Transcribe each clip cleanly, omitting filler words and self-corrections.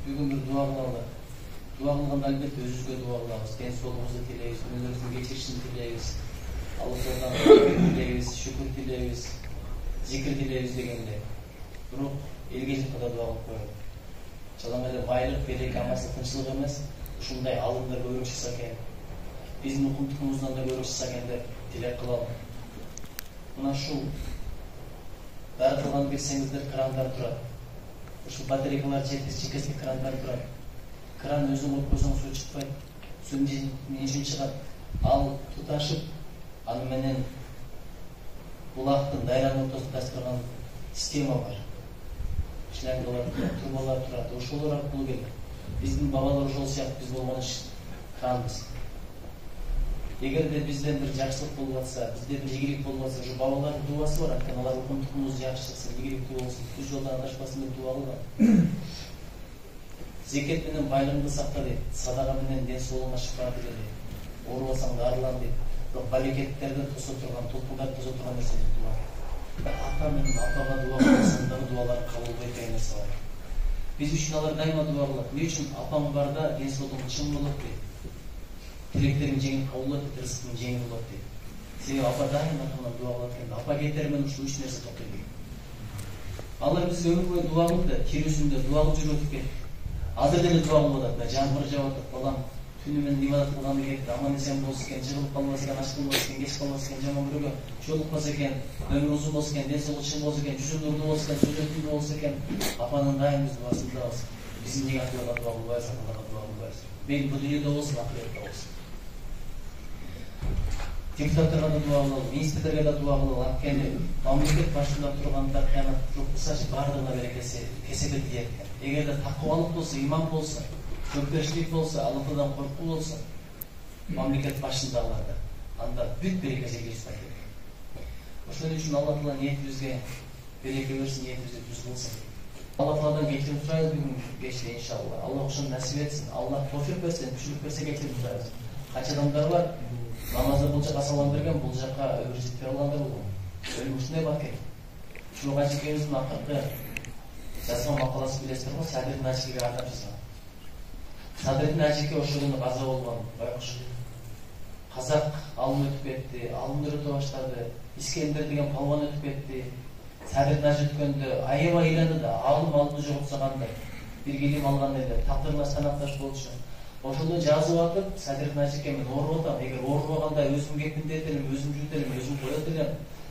Бүгін бір дуа қылалы. Дуа қылғанда әлбетте өзімізге дуа қыламыз. Денсаулығымызды тілейміз, өміріміздің кешірісін тілейміз. Аллахтан тілейміз, шүкір тілейміз, зикір тілейміз дегенде. Бирок элге жакта дуа кылып коелу. Жалаң эле байлык, береке, амандык, тынччылык эмес, ушундай алымдар көбүрөөк чыкса экен. Биздин укумтугубуздан да көбүрөөк чыкса экен деп тилек кылам. Мына ушул дары кылган берсеңиздер крандар турат. Ушул батарейкалар жетпес чекеске крандар турат. Кран өзүн коюп койсоң суу чыкпайт. Суун ишин чыгат. Ал туташып, аны менен булактын дайранын ортосунда турган система бар. Шлангалар, трубалар турат. Ошолор аркылуу келет. Биздин бабалар ошол сыяктуу биз болгон кранбыз. Эгерде бизден бир жакшылык болуп атса, бизде бир ийгилик болуп атса, ушу бабалардын дуасы бар. Анткени алар укумтугубуз жакшы чыксын, ийгиликтүү болсун, түз жолдон адашпасын деп дуа кылган. Зекет менен байлыгыңды сакта дейт, садака менен ден соолугуңа шифа бер дейт. Оорубасаң дарылан дейт. Бирок балекеттерди тосо турган, толкундарды тосо турган нерсе дуа. Ата менен апага дуа кылсаң дагы дуалар кабыл болбойт деген нерсе бар. Биз үчүн алар дайыма дуа кылат. Эмне үчүн апам барда ден соолугум чың болот дейт. Тилектерим жеңил кабыл болот дейт, рызкым жеңил болот дейт. Себеби апа дайыма атаман дуа кылат экен. Апа кетери менен ушул үч нерсе токтойт экен. Алар бизге өмүр бою дуа кылып да, кирүүсүндө дуа кылып жүрүп өтүп кетти. Азыр деле дуа кылып атат. Жамгыр жаап атат, балам түнү менен ибадат кылганы кетти. Аман эсен болсо экен, жыгылып калбаса экен, ач калбаса экен, кеч калбаса экен, жаман бирөөгө жолукпаса экен, өмүрү узун болсо экен, ден соолугу чың болсо экен, жүзү нурлуу болсо экен, сөзү күндүү болсо экен. Апанын дайым биз дуасындабыз. Биздин деген дуа кылбайбыз, Аллага дуа кылбайбыз. Мейли бул дүйнөдө болсун, акыретте болсун. Депутаттарга да дуа кылалы, министрлерге да дуа кылалы. Анткени мамлекет башында турганда кыямат жок болсо, баардыгына берекеси кесепет тиет экен. Эгерде такыбалык болсо, иман болсо, жоопкерчилик болсо, Аллахтан коркуу болсо, мамлекет башындагыларда анда бүт берекеси кесип кетет. Ошон үчүн Аллах Таала ниетибизге береке берсин, ниетибизди түз кылсын. Аллах Тааладан кечирим сурайбыз бүгүн кечте иншалла. Аллах ошону насип этсин. Аллах тофик берсин, күчүлүк берсе кечирим сурайбыз. Канча адамдар бар, намазды бул жака салам берген, бул жака өмүр жетпей калгандар болгон. Өлүм ушундай бар экен. Ушул ажекебиздин акыркы жазган макаласы билесиздер го, Садыр Нажикеге ардап жазган. Садыр Нажике ошол күнү каза болгон, байкуш. Казак алым өтүп кетти, алымдар өтө баштады. Искендер деген палван өтүп кетти. Садыр Нажик өткөндө аябай ыйланды да, алымды жоготса кандай, бир килим алган эле, тагдырына санакташ болчу. Ошондо жазып атып, Садыр Нажикке мен ооруп атам, эгер оорубаганда өзүм кепиндетелим, өзүм жутелим, өзүм коет элем,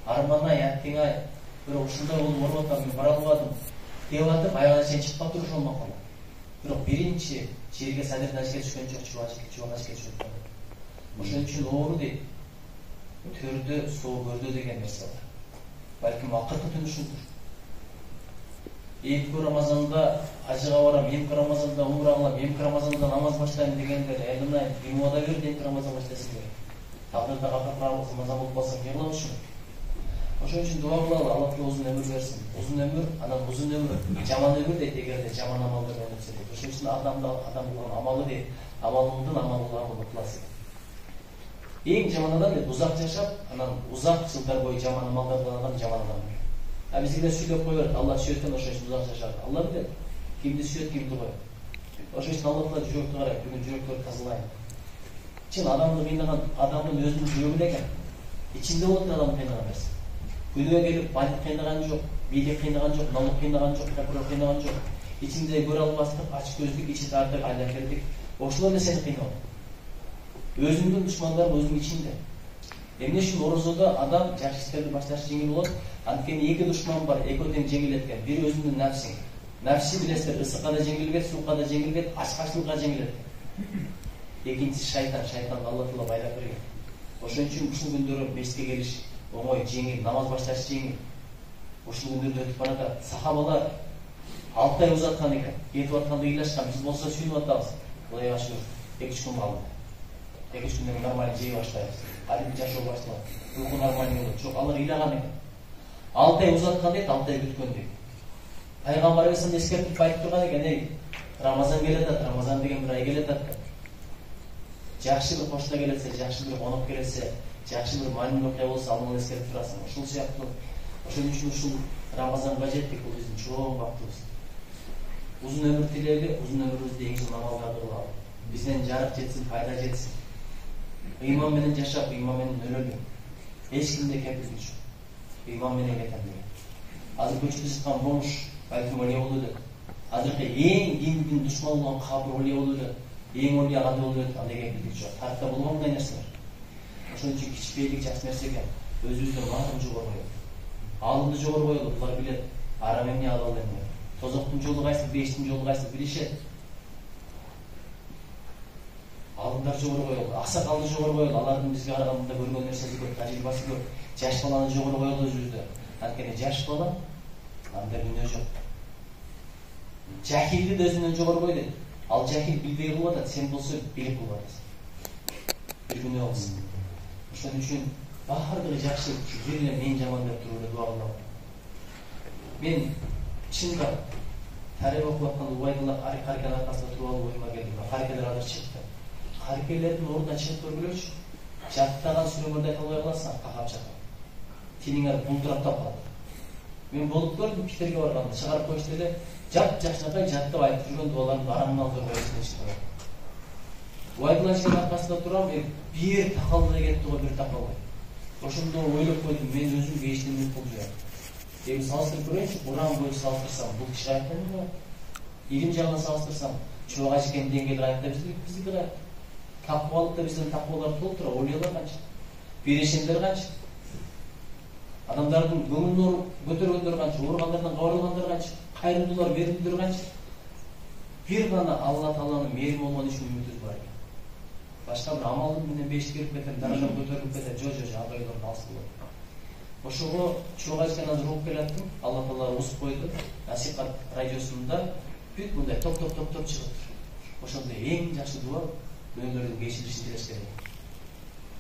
арман-ай, аттиң-ай, бирок ушундай болуп ооруп атам, мен бара албадым деп атып, аягына чейин чыкпаптыр ошол макала. Бирок биринчи жерге Садыр Нажикке түшкөн жок, Чубанашке түшкөн. Ошон үчүн оору дейт, төрдө соо көрдө деген нерсе бар. Балким акыркы түн ушулдур. Эмки Рамазанда ажыга барам, эмки Рамазанда умра кылам, эмки Рамазанда намаз баштайм дегендер, элинай бир убада берди, эмки Рамазан баштайсың деп. Тагдырда капкыр Рамазан болуп калсаң, не кылабыз ушуну? Ошон үчүн дуа кылалы, Аллах Таала узун өмүр берсин. Узун өмүр, анан узун өмүр, жаман өмүр дейт, эгерде жаман амалдар менен өтсө дейт. Ошон үчүн адам кылган амалы дейт, амалыңдын амалыңа кыласың. Эң жаман адам дейт, узак жашап, анан узак жылдар бою жаман амалдар кылган адам жаман адам. А бизге сүйлөп кое берет, Алла сүйөткөн ошон үчүн узак жашат. Алла билет, кимди сүйөт, кимди коет. Ошон үчүн Алла Таала жүрөктү карайт, бүгүн жүрөктөрдү тазалайын. Чын адамды кыйнаган адамдын өзүнүн жүрөгүндө экен. Ичинде болот адам кыйнаган нерсе. Күнөө келип, бандит кыйнаган жок, бийлик кыйнаган жок, налог кыйнаган жок, прокурор кыйнаган жок. Ичинде көрө албастык, ач көздүк, ичи тартык, айлакерлик, ошолор эле сени кыйнагат. Өзүңдүн душмандарың өзүңдүн ичинде. Эмне үчүн орозодо адам жакшы иштерди башташы жеңил болот? Анткени эки душман бар, экөө тең жеңил эткен. Бири өзүңдүн нафсиң. Нафси билесиздер, ысыкка да жеңил бет, суукка да жеңил бет, ачкачтыкка жеңил эткен. Экинчиси шайтан, шайтанды Алла Таала байлап берген. Ошон үчүн ушул күндөрү мешитке келиш оңой, жеңил, намаз башташ жеңил. Ушул күндөрдө өтүп баратат. Сахабалар 6 ай узаткан экен, кетип атканда ыйлашкан, биз болсо сүйүнүп атабыз. Кудай ашыр, 2-3 күн калды. 2-3 күндөн нормаль жей баштайбыз. Кадимки жашоо башталат. Уйку нормаль болот. Жок, алар ыйлаган экен. 6 ай узаткан дейт, 6 ай күткөн дейт. Пайгамбар эсен эскертип айтып турган экен, ey, Рамазан келатат, Рамазан деген бир ай келатат. Жакшы бир кошто келсе, жакшы бир конок келсе, жакшы бир маанилүү окуя болсо, алып эскертип турасың. Ушул сыяктуу. Ошон үчүн ушул Рамазанга жеттик, бул биздин чоң бактыбыз. Uzun ömür tileyli, uzun ömürümüzde eң чоң амалдарды кылалы. Бизден жарык жетсин, пайда жетсин. Ыйман менен жашап, ыйман менен өлөлү. Эч кимде кепилдик жок. Ыйман менен кетем деген. Азыр көчүдө чыккан бомж, балким олия болду деп. Азыркы эң диндин душман болгон кабыр олия болду деп. Эң олия ады болду деп, андай кепилдик жок. Тарихта болгон мындай нерселер. Ошон үчүн кичпейлик жакшы нерсе экен. Өзүбүздүн баарын жогору коелу. Алымды жогору коелу, булар билет. Арам эмне адал эмне. Тозоктун жолу кайсы, бештин жолу кайсы билишет. Алымдар жогору коелу, аксакалды жогору коелу. Алардын бизге караганда көргөн нерсеси көп, тажрыйбасы көп. Жаш баланы жогору коелу өзүбүздө. Анткени жаш бала анда күнөө жок. Жахилди да өзүнөн жогору кой дейт. Ал жахил билбей кылып атат, сен болсо билип кылып атасың. Bir günü olsun. Ошон үчүн баардыгы жакшы, бир эле мен жаман деп туруп эле дуа кылам. Мен чындап тарих окуп атканда Убайдулла Карикелер аркасында туруп алып оюма келди. Карикелер азыр чыкты. Карикелердин ордуна чыгып көргүлөчү. Жаттаган сүрөмөрдү айта албай каласың, какап чакап. Тилиңер булдураттап калат. Мен болуп көрдүм Питерге барганда, чыгарып коюшту эле, жакшынакай жаттап айтып жүргөн дуалардын арамын алдырып коюшту эсине. Убайдулланын аркасында турам, бир такалбай кетти го, бир такалбай. Ошондо ойлоп койдум, мен өзүм бештен мүнөт болуп жүрөм. Эми салыштырып көрөйүнчү, Куран боюнча салыштырсам, бул киши айткан го. Илим жагынан салыштырсам, чоң ажыкен деңгээлер айтканда биздики да такыбалыкта биздин такыбалар толтура, олиялар канча. Берешендер канча. Адамдардын көңүлүн көтөргөндөр канча, ооругандардан кабарлангандар канча, кайрымдуулар, беримдүүлөр канча. Бир гана Алла Тааланын мээрим болгон үчүн үмүтүбүз бар экен. Башка бир амалдын менен бешти кирип кетем, даража көтөрүлүп кетем, жо абайлардан алыс болот. Ошого чоң ажыкен азыр угуп келаттым, Алла Таала узуп койду. Насихат радиосунда бүт мындай топ чыгып. Ошондо эң жакшы дуа өңдөрдүн кечиришин тилеш керек.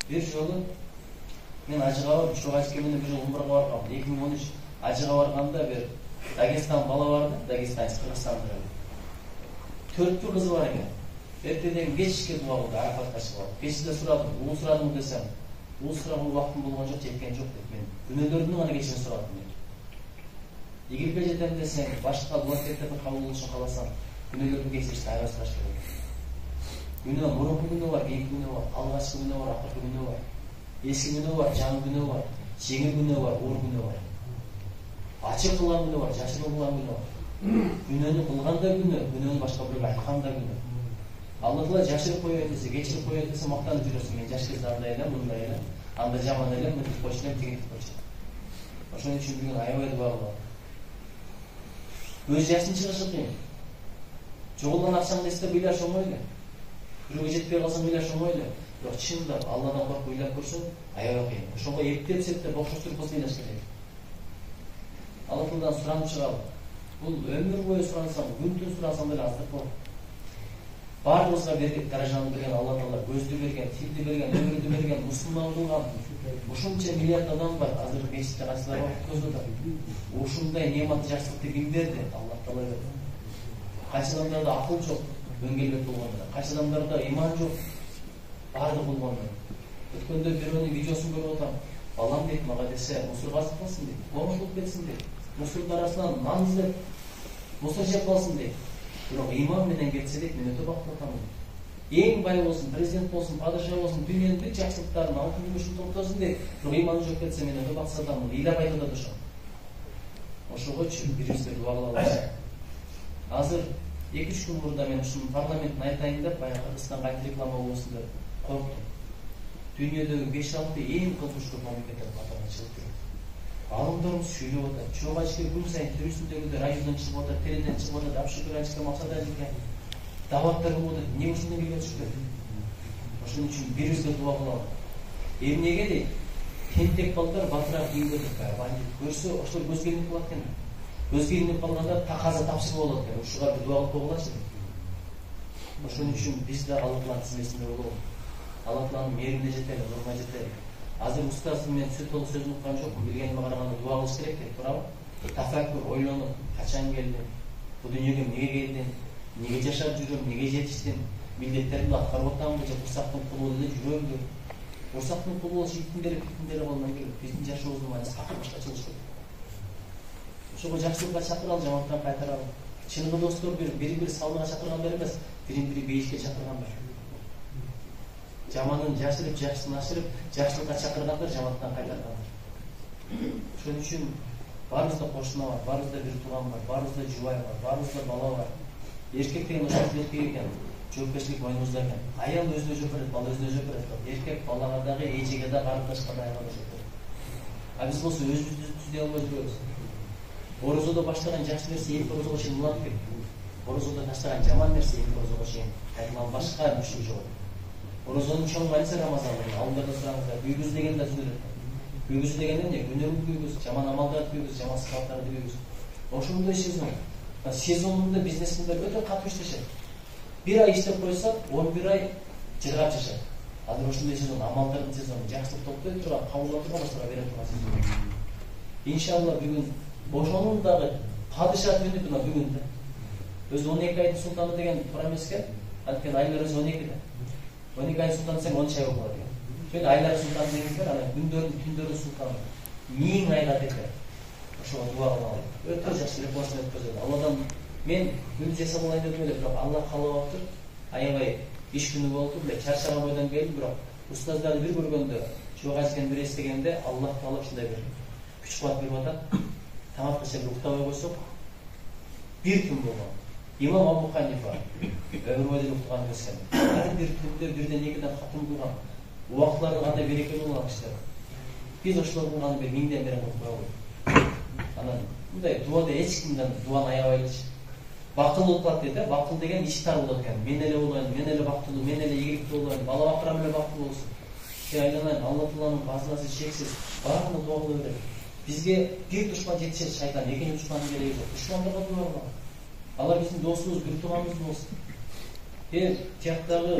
Бир жолу мен ажыга барып, чоң ажыкен менен бир жолу умрага баргам. 2013 ажыга барганда бир Дагестан бала барды, Дагестанец, Кыргызстанда. 4 кызы бар экен. Эртеден кечке дуа кылды, Арафатка чыгып. Кечте сурадым, уул сурадым десем, уул сураган убактым болгон жок, жеткен жок деп мен. Күнөөлөрүнүн гана кечирим сурадым мен. Игилге жетем десең, башка дуакеттерди кабыл кылышын кааласаң, күнөөлөрдүн кечиришин аябай сураш керек. Күнөө, мурунку күнөө бар, кийинки күнөө бар, алгачкы күнөө бар, акыркы күнөө бар. Эски күнөө бар, жаңы күнөө бар, жеңил күнөө бар, оор күнөө бар. Ачык кылган күнөө бар, жашыруун кылган күнөө бар. Күнөөнү кылган да күнөө, күнөөнү башка бирөөгө айткан да күнөө. Алла Таала жашырып коет десе, кечирип коет десе мактанып жүрөсүң. Мен жаш кезде андай элем, мындай элем, анда жаман элем, мынтип койчу элем, тигинтип койчу. Ошон үчүн бүгүн аябай дуа кылам. Өз жашын чыгышы кыйын. Жоголгон акчаңды эстеп ыйлаш оңой эле. Бирөөгө жетпей калсаң ыйлаш оңой эле. Бирок чындап Алладан коркуп ыйлап көрсөң аябай кыйын. Ошого эптеп-септеп окшоштуруп кылса ыйлаш керек. Алла Тааладан суранып чыгалы. Бул өмүр бою сурансаң, күн-түн сурансаң деле аздык болот. Баарыбызга берген даражаны берген Алла Таала, көздү берген, тилди берген, өмүрдү берген, мусулман кылган. Ушунча миллиард адам бар, азыр мечитте кайсылар өткөзүп атат. Ушундай немат жакшылыкты ким берди? Алла Таала берди. Кайсы адамдарда акыл жок, өңгөлбөт болгондор, кайсы адамдарда иман жок, баардык болгондор. Өткөндө бирөөнүн видеосун көрүп атам. Балам дейт, мага десе, мусор казып калсын дейт, бомж болуп кетсин дейт. Мусордун арасынан нан издеп, мусор жеп калсын дейт. Бирок иман менен кетсе дейт, мен өтө бактылуу атамын. Эң бай болсун, президент болсун, падыша болсун, дүйнөнүн бүт жакшылыктарын, алтын күмүшүн топтосун дейт. Бирок иманы жок кетсе, мен өтө бактысыз атамын. Ыйлап айтып атат ошо. Ошого үчүн бирибизге дуа кылабыз. Азыр 2-3 күн мурда мен ушунун парламенттин айтайын деп, баягы Кыргызстан кайта реклама болсун деп корктум. Дүйнөдөгү 5-6 эң кылмышкөр мамлекеттер катарына чыгып жүрөт. Алымдарыбыз сүйлөп атат. Чоң ажыке күн сайын телевизиндегидей радиодон чыгып атат, теледен чыгып атат, Абшыкыр ажыке, Максат ажыке. Даваттар болуп атат. Эмне ушундай келип жүрөт? Ошон үчүн бирибизге дуа кылалы. Эмнеге дейт? Тентек балдар батыраак кийинге бандит көрсө, ошол көзгө илинип калат экен. Көзгө илинип калганда таказа тапшырып болот экен. Ушуга бир дуа кылып койгулачы. Ошон үчүн биз да Алла Тааланын тизмесинде бололу. Алла Тааланын мээримине жетели, нурuna жетели. Азыр устазым мен сөз толук сөзүн уккан жокмун. Билгениме караганда дуа кылыш керек деп туурабы? Тафаккур, ойлонуп, качан келдим? Бул дүйнөгө эмнеге келдим? Эмнеге жашап жүрөм? Эмнеге жетиштим? Милдеттеримди аткарып атамбы же курсактын кулу эле жүрөмбү? Курсактын кулу болуш иттиндери болмой келет. Биздин жашообуздун мааниси акыр башкача болуш керек. Ошого жакшылыкка чакыралы, жамандыктан кайтаралы. Чыныгы достор бири-бири саунага чакыргандар эмес, бири-бири бейишке чакыргандар. Жаманын жашырып, жакшысын ашырып, жакшылыкка чакыргандар, жамандыктан кайтаргандар. Ошон үчүн баарыбызда кошуна бар, баарыбызда бир тууган бар, баарыбызда жубай бар, баарыбызда бала бар. Эркек деген ошол эркек экен, жоопкерчилик мойнубузда экен. Аял өзүнө жооп берет, бала өзүнө жооп берет. Эркек балага дагы, эжеге дагы, карындашка дагы жооп берет. А биз болсо өзүбүздү түздөй албай жүрөбүз. Орозодо баштаган жакшы нерсе эки орозого чейин уланып кетти. Орозодо таштаган жаман нерсе эки орозого чейин кайтмал башка мүшүк жок. Орозонун чоң мааниси Рамазан. Алдында сураңыздар, күйгүз деген да түзүлөт. Күйгүз деген эмне? Күнөмдү күйгүз, жаман амалдарды күйгүз, жаман сыфаттарды күйгүз. Ошондой сезон. Сезонунда бизнесмендер өтө катуу иштешет. Bir ay иштеп койсо, 11 ай жыргап жашайт. Азыр ошондой сезон, амалдардын сезону, жакшылык топтой турган, кабылдатууга баштап бере турган сезон. Иншалла бүгүн ошонун дагы падыша түнүп мына бүгүн да. Өзү 12 айдын султаны деген туура эмеске? Анткени айлар өзү 12 да. 12 айдын султаны десең 10 ай болот экен. Ошондо айлар султаны дегенде анан күндөрдүн, түндөрдүн султаны. 1000 айга жетер. Ошого дуа кылалы. Өтө жакшы репостун өткөзөт. Алладан мен күндүз жасап алайын дедим эле, бирок Алла каалап атыр. Аябай иш күнү болду, эле чарчаган бойдон келдим, бирок устаздарды бир көргөндө, чогайскен бир эстегенде Аллах таала ушундай бир күч кубат берип атат. Таң атканча бир уктабай койсок, бир күн болгон. Имам Абу Ханифа өмүр бою уктаган эмес экен. Ар бир түндө бирден экиден катым кылган. Убактылары кандай берекелүү болгон кишилер. Биз ошолор кылганы бир 1000ден бери кылып коелу. Анан мындай дуада эч кимден дуаны аябайлычы. Бактылуу болот дейт, бактыл деген иш тар болот экен. Мен эле болоюн, мен эле бактылуу, мен эле ийгиликтүү болоюн, бала бакырам эле бактылуу болсун. Айланайын, Алла Тааланын базынасы чексиз. Баарын дуа кыла берет. Бизге бир душман жетишет шайтан, экинчи душмандын кереги жок. Душмандарга дуа кылалы. Алар биздин досубуз, бир тууганыбыз болсун. Тияктагы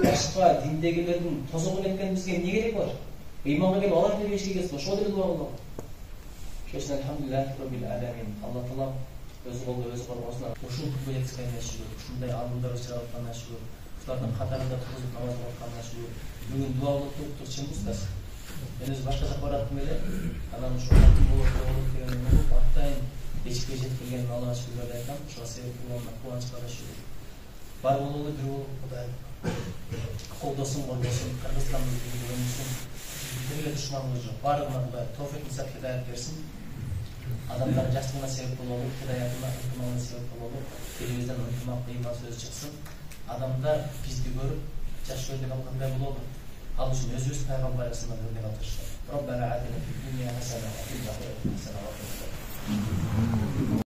башка диндегилердин тозогун эткен бизге эмне кереги бар? Иманга келип алар деле ишке келсин, ошого деле дуа кылалы. Ошон үчүн алхамдулиллахи роббил аламин. Алла Таала өз колдо өз коргосун ушинтип жеткизгенине шүгүр. Ушундай алымдар учурап атканына шүгүр. Булардын катарында тургузуп намаз окуп атканына шүгүр. Бүгүн дуа кылып туруптур, чынбыз да. Мен өз башка жака бараттым эле. Анан ушул катым болот деген болуп аттайын эчке жеткирген Аллага шүгүр айтам. Ошого себеп болгонуна кубанычка да шүгүр. Бар бололу, бир болуп Кудай колдосун, Кыргызстандын өмүрүн бирге душманыбыз жок. Баарына Кудай тоофик мисак хидаят берсин. Адамдар жакшылыгына себеп бололу, Кудаятына ынтымагына себеп бололу. Элибизден ынтымак, ыйман сөз чыксын. Адамдар бизди көрүп жаш өйдө калгандай бололу. Ал үчүн өзүбүз пайгамбарыбыздан өйдө калтырышты. Роббана атина фид дунья хасана ва фил ахирати хасана ва кина